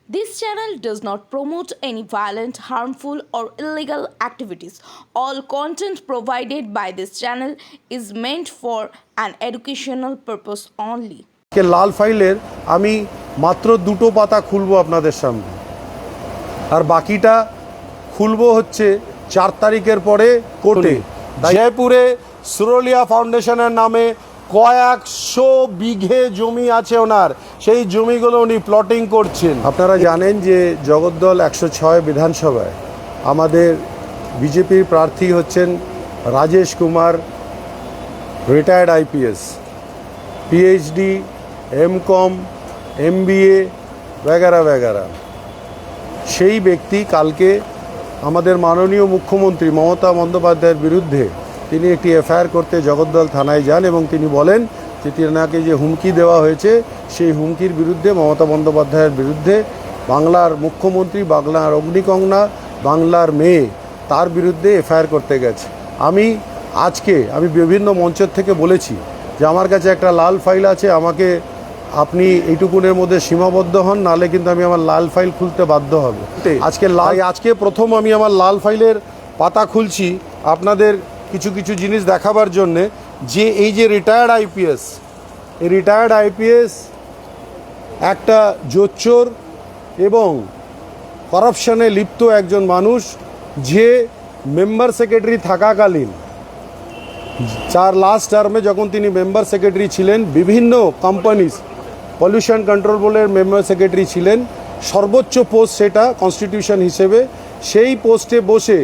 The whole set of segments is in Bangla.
This channel does not promote any violent, harmful, or illegal activities. All content provided by this channel is meant for an educational purpose only. লাল ফাইলের আমি মাত্র দুটো পাতা খুলবো আপনাদের সামনে, আর বাকিটা খুলবো হচ্ছে 4 তারিখের পরে কোর্টে। জয়পুরে সুরলিয়া ফাউন্ডেশনের নামে কয়েকশো বিঘে জমি আছে ওনার, সেই জমিগুলো উনি প্লটিং করছেন। আপনারা জানেন যে জগদ্দল 106 বিধানসভায় আমাদের বিজেপির প্রার্থী হচ্ছেন Rajesh Kumar, retired IPS, PhD, MCom, MBA वगैरह वगैरह। সেই ব্যক্তি কালকে আমাদের মাননীয় মুখ্যমন্ত্রী মমতা বন্দ্যোপাধ্যায়ের বিরুদ্ধে তিনি একটি এফআইআর করতে জগদ্দল থানায় যান এবং তিনি বলেন যে তিনাকে যে হুমকি দেওয়া হয়েছে সেই হুমকির বিরুদ্ধে মমতা বন্দ্যোপাধ্যায়ের বিরুদ্ধে বাংলার মুখ্যমন্ত্রী, বাংলার অগ্নিকন্যা, বাংলার মেয়ে, তার বিরুদ্ধে এফআইআর করতে গেছে। আমি বিভিন্ন মঞ্চের থেকে বলেছি যে আমার কাছে একটা লাল ফাইল আছে, আমাকে আপনি এইটুকুনের মধ্যে সীমাবদ্ধ হন, নাহলে কিন্তু আমি আমার লাল ফাইল খুলতে বাধ্য হব। আজকে প্রথম আমি আমার লাল ফাইলের পাতা খুলছি আপনাদের কিছু কিছু জিনিস দেখাবার জন্যে, যে এই যে রিটায়ার্ড আইপিএস, এই রিটায়ার্ড আইপিএস একটা জোচ্চোর এবং করাপশনে লিপ্ত একজন মানুষ, যে মেম্বার সেক্রেটারি থাকাকালীন লাস্ট টার্মে যখন তিনি মেম্বার সেক্রেটারি ছিলেন, বিভিন্ন কোম্পানিজ পলিউশন কন্ট্রোল বোর্ডের মেম্বার সেক্রেটারি ছিলেন, সর্বোচ্চ পোস্ট সেটা কনস্টিটিউশন হিসেবে। সেই পোস্টে বসে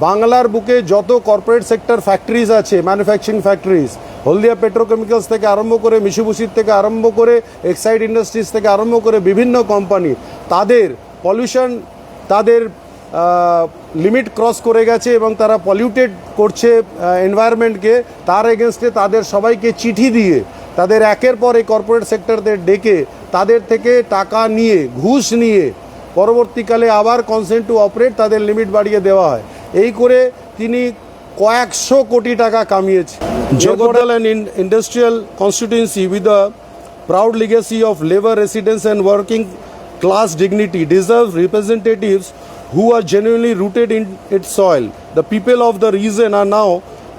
বাংলার বুকে যত কর্পোরেট সেক্টর ফ্যাক্টরিজ আছে, ম্যানুফ্যাকচারিং ফ্যাক্টরিজ, হলদিয়া পেট্রোকেমিক্যালস থেকে আরম্ভ করে, মিশুবুশির থেকে আরম্ভ করে, এক্সাইড ইন্ডাস্ট্রিজ থেকে আরম্ভ করে বিভিন্ন কোম্পানি, তাদের পলিউশন, তাদের লিমিট ক্রস করে গেছে এবং তারা পলিউটেড করছে এনভায়রনমেন্টকে। তার এগেনস্টে তাদের সবাইকে চিঠি দিয়ে, তাদের একের পর এই কর্পোরেট সেক্টরদের ডেকে তাদের থেকে টাকা নিয়ে, ঘুষ নিয়ে পরবর্তীকালে আবার কনসেন্ট টু অপারেট তাদের লিমিট বাড়িয়ে দেওয়া হয়। এই করে তিনি কয়েকশো কোটি টাকা কামিয়েছে। Jagaddal and industrial constituency with the proud legacy of labor, residents and working class dignity deserves representatives who are genuinely rooted in its soil. The people of the region are now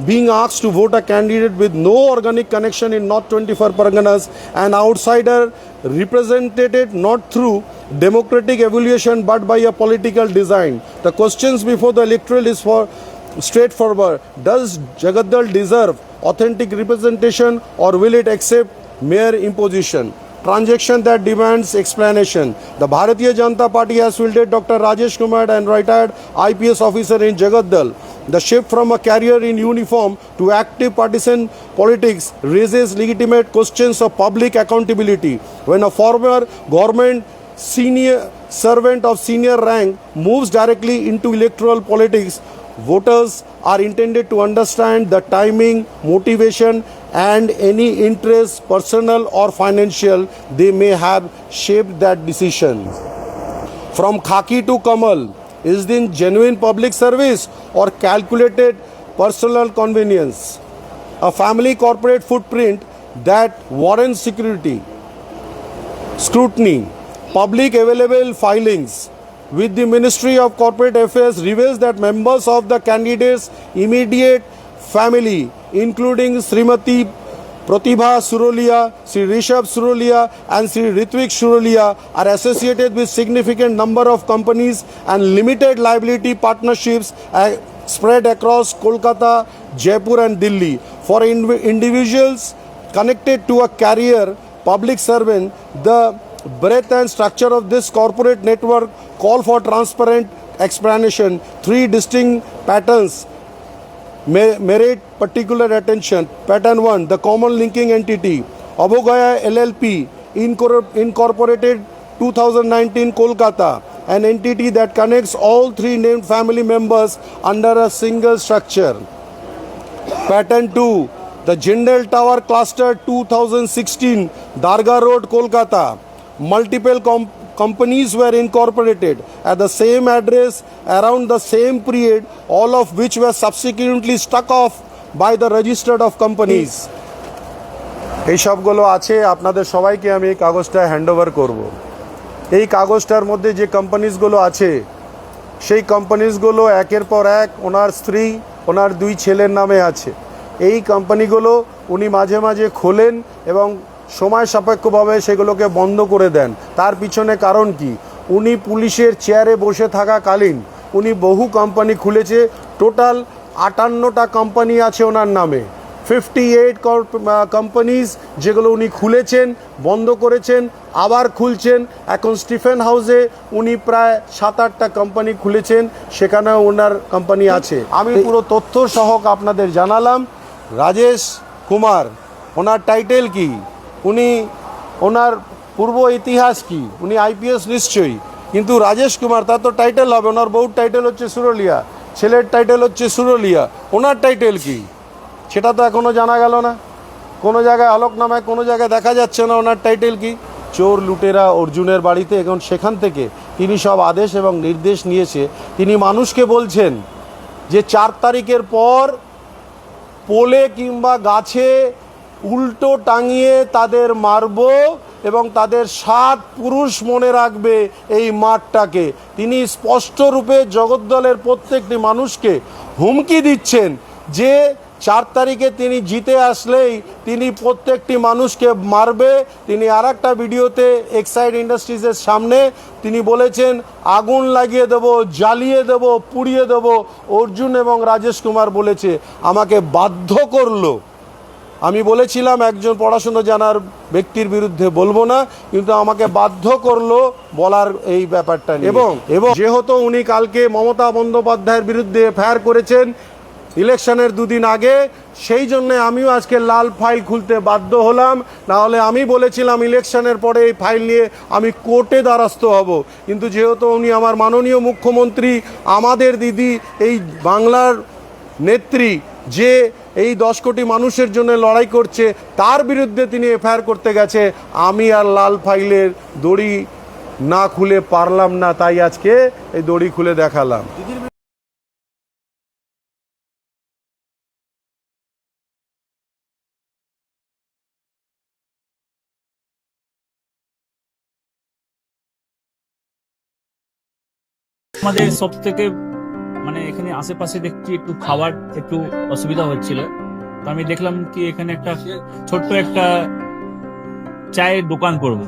being asked to vote a candidate with no organic connection in North 24 Parganas, an outsider represented not through democratic evaluation but by a political design. The questions before the electoral is straightforward. Does Jagdal deserve authentic representation, or will it accept mere imposition? Transaction that demands explanation. The Bharatiya Janata Party has fielded Dr. Rajesh Kumar, and retired IPS officer in Jagdal. The shift from a career in uniform to active partisan politics raises legitimate questions of public accountability. When a former government senior servant of senior rank moves directly into electoral politics, voters are intended to understand the timing, motivation, and any interest, personal or financial, they may have shaped that decision. From khaki to Kamal, is this genuine public service or calculated personal convenience? A family corporate footprint that warrants scrutiny. Public available filings with the Ministry of Corporate Affairs reveals that members of the candidates' immediate family, including Srimati Pratibha Surolia, Sri Rishabh Surolia and Sri Ritvik Surolia, are associated with significant number of companies and limited liability partnerships spread across Kolkata, Jaipur and Delhi. For individuals connected to a career public servant, the breadth and structure of this corporate network call for transparent explanation. 3 distinct patterns merit particular attention. Pattern 1, the common linking entity, Abhogaya LLP, incorporated 2019 Kolkata, an entity that connects all 3 named family members under a single structure. Pattern 2, the Jindal Tower Cluster 2016, Darga Road, Kolkata. Multiple companies were incorporated at the same address around the same period, all of which were subsequently struck off by the registered of companies. এই সবগুলো আছে, আপনাদের সবাইকে আমি এই কাগজটা হ্যান্ড ওভার করবো। এই কাগজটার মধ্যে যে কোম্পানিজগুলো আছে সেই কোম্পানিজগুলো একের পর এক ওনার স্ত্রী ওনার 2 ছেলের নামে আছে। এই কোম্পানিগুলো উনি মাঝে মাঝে খোলেন এবং সময় সাপেক্ষভাবে সেগুলোকে বন্ধ করে দেন। তার পিছনে কারণ কি? উনি পুলিশের চেয়ারে বসে থাকাকালীন উনি বহু কোম্পানি খুলেছে। টোটাল 58টা কোম্পানি আছে ওনার নামে। 58 কোম্পানিজ যেগুলো উনি খুলেছেন, বন্ধ করেছেন, আবার খুলছেন। এখন স্টিফেন হাউসে উনি প্রায় 7-8টা কোম্পানি খুলেছেন, সেখানে ওনার কোম্পানি আছে। আমি পুরো তথ্য সহ আপনাদের জানালাম। রাজেশ কুমার ওনার টাইটেল কি, উনি ওনার পূর্ব ইতিহাস কি, উনি আইপিএস নিশ্চয়ই, কিন্তু রাজেশ কুমার তার তো টাইটেল হবে, ওনার বউর টাইটেল হচ্ছে সুরলিয়া, ছেলের টাইটেল হচ্ছে সুরলিয়া, ওনার টাইটেল কি সেটা তো এখনও জানা গেল না। কোনো জায়গায় হলফনামায় কোনো জায়গায় দেখা যাচ্ছে না ওনার টাইটেল কি। চোর লুটেরা অর্জুনের বাড়িতে, এখন সেখান থেকে তিনি সব আদেশ এবং নির্দেশ নিয়েছে। তিনি মানুষকে বলছেন যে 4 তারিখের পর পোলে কিংবা গাছে উল্টো টাঙিয়ে তাদের মারব এবং তাদের 7 পুরুষ মনে রাখবে এই মাঠটাকে। তিনি স্পষ্টরূপে জগদ্দলের প্রত্যেকটি মানুষকে হুমকি দিচ্ছেন যে 4 তারিখে তিনি জিতে আসলেই তিনি প্রত্যেকটি মানুষকে মারবে। তিনি আর একটা ভিডিওতে এক্সাইড ইন্ডাস্ট্রিজের সামনে তিনি বলেছেন আগুন লাগিয়ে দেবো, জ্বালিয়ে দেবো, পুড়িয়ে দেবো। অর্জুন এবং রাজেশ কুমার বলেছে আমাকে বাধ্য করলো। আমি বলেছিলাম একজন পড়াশুনো জানার ব্যক্তির বিরুদ্ধে বলবো না, কিন্তু আমাকে বাধ্য করলো বলার এই ব্যাপারটা নিয়ে। এবং যেহেতু উনি কালকে মমতা বন্দ্যোপাধ্যায়ের বিরুদ্ধে এফআইআর করেছেন ইলেকশনের 2 দিন আগে, সেই জন্যে আমিও আজকে লাল ফাইল খুলতে বাধ্য হলাম। নাহলে আমি বলেছিলাম ইলেকশনের পরে এই ফাইল নিয়ে আমি কোর্টে দ্বারস্থ হব, কিন্তু যেহেতু উনি আমার মাননীয় মুখ্যমন্ত্রী, আমাদের দিদি, এই বাংলার নেত্রী, যে এই 10 কোটি মানুষের জন্য লড়াই করছে, তার বিরুদ্ধে তিনি এফআইআর করতে গেছে, আমি আর লাল ফাইলের দড়ি না খুলে পারলাম না, তাই আজকে এই দড়ি খুলে দেখালাম। আমাদের সব থেকে মানে এখানে আশেপাশে দেখছি একটু খাবার একটু অসুবিধা হচ্ছিল, তো আমি দেখলাম কি এখানে একটা ছোট্ট একটা চায়ের দোকান করব।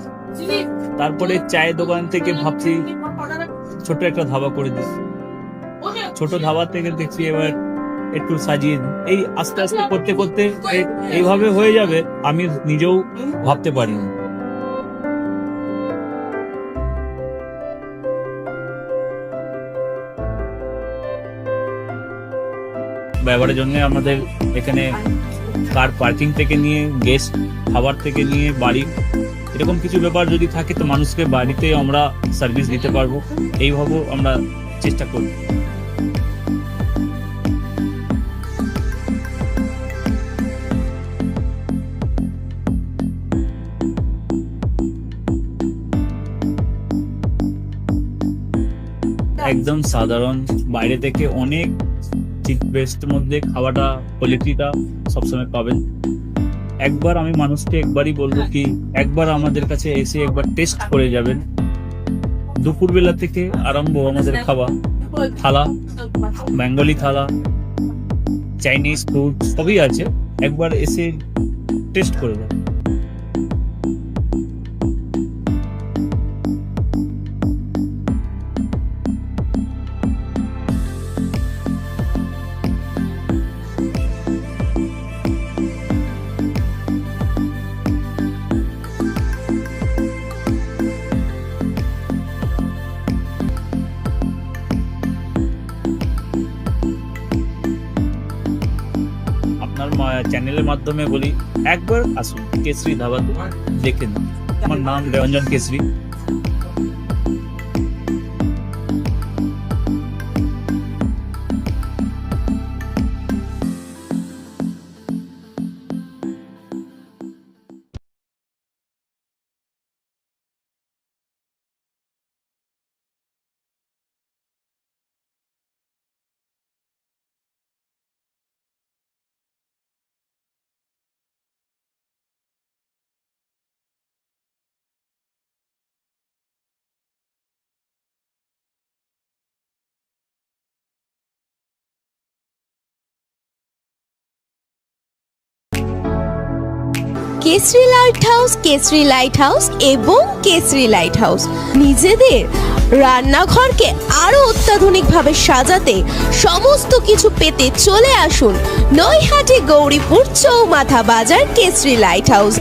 তারপরে চায়ের দোকান থেকে ভাবছি ছোট্ট একটা ধাবা করে দিই। ছোট ধাবা থেকে দেখছি এবার একটু সাজিয়ে দিই। এই আস্তে আস্তে করতে করতে এইভাবে হয়ে যাবে আমি নিজেও ভাবতে পারিনি। ব্যবহারের জন্য আমাদের এখানে কার পার্কিং থেকে নিয়ে গেস্ট খাবার থেকে নিয়ে বাড়ি, এরকম কিছু ব্যাপার যদি থাকে তো মানুষকে বাড়িতে আমরা সার্ভিস দিতে পারবো, এইভাবে আমরা চেষ্টা করব। একদম সাধারণ, বাইরে থেকে অনেক চিপ বেস্টের মধ্যে খাওয়াটা কোয়ালিটিটা সবসময় পাবেন। একবার আমি মানুষকে একবারই বলবো কি একবার আমাদের কাছে এসে একবার টেস্ট করে যাবেন। দুপুরবেলা থেকে আরম্ভ আমাদের খাওয়া, থালা, বেঙ্গলি থালা, চাইনিজ ফুড সবই আছে, একবার এসে টেস্ট করে যাবেন। আপনার চ্যানেলের মাধ্যমে বলি একবার আসুন কেশরী ধাবাতে, দেখে নিন। আমার নাম রঞ্জন কেশরী। কেসরি লাইট হাউস এবং কেসরি লাইট হাউস নিজেদের রান্নাঘরকে আরো অত্যাধুনিকভাবে সাজাতে সমস্ত কিছু পেতে চলে আসুন নৈহাটি গৌরীপুর চৌমাথা বাজার কেসরি লাইট হাউস।